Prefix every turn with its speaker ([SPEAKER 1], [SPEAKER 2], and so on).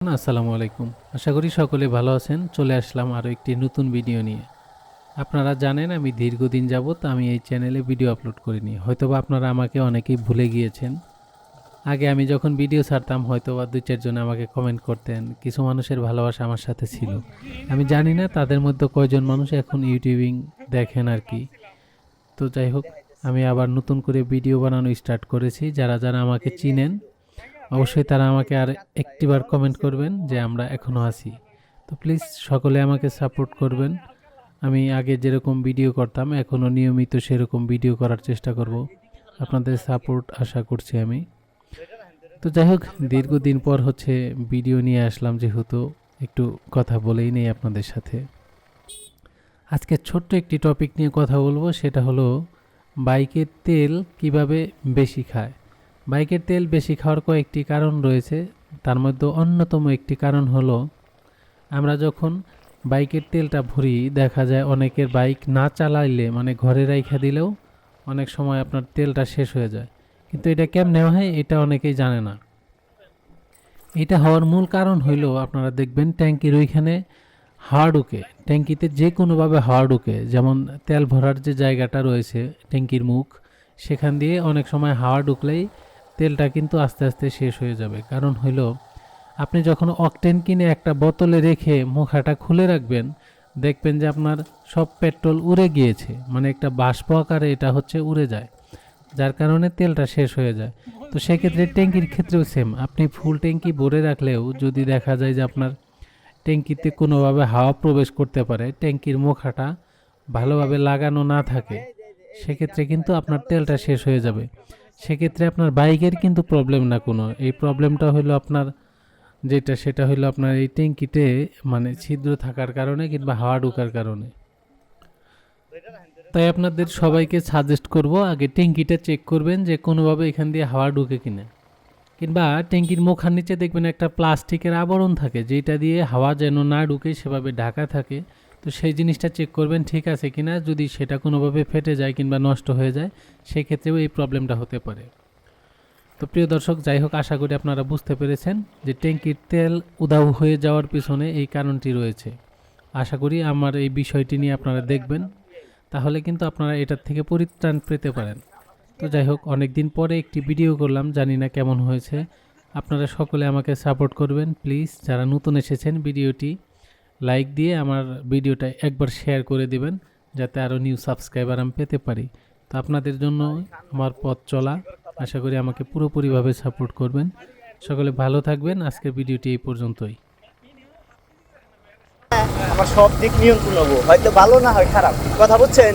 [SPEAKER 1] আসসালামু আলাইকুম। আশা করি সকলে ভালো আছেন। চলে আসলাম আরও একটি নতুন ভিডিও নিয়ে। আপনারা জানেন আমি দীর্ঘদিন যাবৎ আমি এই চ্যানেলে ভিডিও আপলোড করিনি। হয়তোবা আপনারা আমাকে অনেকেই ভুলে গিয়েছেন। আগে আমি যখন ভিডিও ছাড়তাম হয়তোবা ২-৪ জন আমাকে কমেন্ট করতেন। কিছু মানুষের ভালোবাসা আমার সাথে ছিল। আমি জানি না তাদের মধ্যে কয়জন মানুষ এখন ইউটিউবিং দেখেন আর কি। তো যাই হোক, আমি আবার নতুন করে ভিডিও বানানো স্টার্ট করেছি। যারা যারা আমাকে চিনেন অবশ্যই তারা আমাকে আর একটিবার কমেন্ট করবেন যে আমরা এখনও আছি। তো প্লিজ সকলে আমাকে সাপোর্ট করবেন। আমি আগে যেরকম ভিডিও করতাম এখনও নিয়মিত সেরকম ভিডিও করার চেষ্টা করব। আপনাদের সাপোর্ট আশা করছি আমি। তো যাই হোক, দীর্ঘদিন পর ভিডিও নিয়ে আসলাম, যেহেতু একটু কথা বলেই নেই আপনাদের সাথে। আজকে ছোট্ট একটি টপিক নিয়ে কথা বলবো, সেটা হলো বাইকের তেল কিভাবে বেশি খায়। বাইকের তেল বেশি খাওয়ার কয়েকটি কারণ রয়েছে। তার মধ্যে অন্যতম একটি কারণ হলো আমরা যখন বাইকের তেলটা ভরি, দেখা যায় অনেকের বাইক না চালাইলে মানে ঘরে রাইখা দিলেও অনেক সময় আপনার তেলটা শেষ হয়ে যায়। কিন্তু এটা কেমনে হয় এটা অনেকেই জানে না। এটা হওয়ার মূল কারণ হইল আপনারা দেখবেন ট্যাঙ্কির ওইখানে হাওয়া ঢুকে, ট্যাঙ্কিতে যে কোনোভাবে হাওয়া ঢুকে। যেমন তেল ভরার যে জায়গাটা রয়েছে ট্যাঙ্কির মুখ, সেখান দিয়ে অনেক সময় হাওয়া ঢুকলেই তেলটা কিন্তু আস্তে আস্তে শেষ হয়ে যাবে। কারণ হইল আপনি যখন অকটেন কিনে একটা বোতলে রেখে মুখাটা খুলে রাখবেন, দেখবেন যে আপনার সব পেট্রোল উড়ে গিয়েছে, মানে একটা বাষ্প আকারে এটা উড়ে যায়, যার কারণে তেলটা শেষ হয়ে যায়। তো সেক্ষেত্রে ট্যাঙ্কির ক্ষেত্রেও সেম, আপনি ফুল ট্যাঙ্কি ভরে রাখলেও যদি দেখা যায় যে আপনার ট্যাঙ্কিতে কোনোভাবে হাওয়া প্রবেশ করতে পারে, ট্যাঙ্কির মুখাটা ভালোভাবে লাগানো না থাকে, সেক্ষেত্রে কিন্তু আপনার তেলটা শেষ হয়ে যাবে। সেক্ষেত্রে আপনার বাইকের কিন্তু প্রবলেম না কোনো, এই প্রবলেমটা হলো আপনার সেটা হলো আপনার এই ট্যাঙ্কিতে মানে ছিদ্র থাকার কারণে কিংবা হাওয়া ঢোকার কারণে। তাই আপনাদের সবাইকে সাজেস্ট করব আগে ট্যাঙ্কিটা চেক করবেন যে কোনোভাবে এখান দিয়ে হাওয়া ঢুকে কিনা। কিংবা ট্যাঙ্কির মুখার নিচে দেখবেন একটা প্লাস্টিকের আবরণ থাকে, যেটা দিয়ে হাওয়া যেন না ঢুকে সেভাবে ঢাকা থাকে। তো সেই জিনিসটা চেক করবেন ঠিক আছে কিনা। যদি সেটা কোনোভাবে ফেটে যায় কিংবা নষ্ট হয়ে যায়, সেক্ষেত্রেও এই প্রবলেমটা হতে পারে। তো প্রিয় দর্শক, যাই হোক, আশা করি আপনারা বুঝতে পেরেছেন যে ট্যাঙ্কির তেল উধাও হয়ে যাওয়ার পিছনে এই কারণটি রয়েছে। আশা করি আমার এই বিষয়টি নিয়ে আপনারা দেখবেন, তাহলে কিন্তু আপনারা এটার থেকে পরিত্রাণ পেতে পারেন। তো যাই হোক, অনেক দিন পরে একটি ভিডিও করলাম, জানি না কেমন হয়েছে। আপনারা সকলে আমাকে সাপোর্ট করবেন প্লিজ। যারা নতুন এসেছেন ভিডিওটি লাইক দিয়ে আমার ভিডিওটা একবার শেয়ার করে দিবেন, যাতে আরও নিউ সাবস্ক্রাইবার আমি পেতে পারি। তো আপনাদের জন্য আমার পথ চলা, আশা করি আমাকে পুরোপুরিভাবে সাপোর্ট করবেন। সকলে ভালো থাকবেন। আজকের ভিডিওটি এই পর্যন্তই।
[SPEAKER 2] আমার সব দিক নিয়ন্ত্রণ হবো, হয়তো ভালো না হয় খারাপ, কথা বুঝছেন।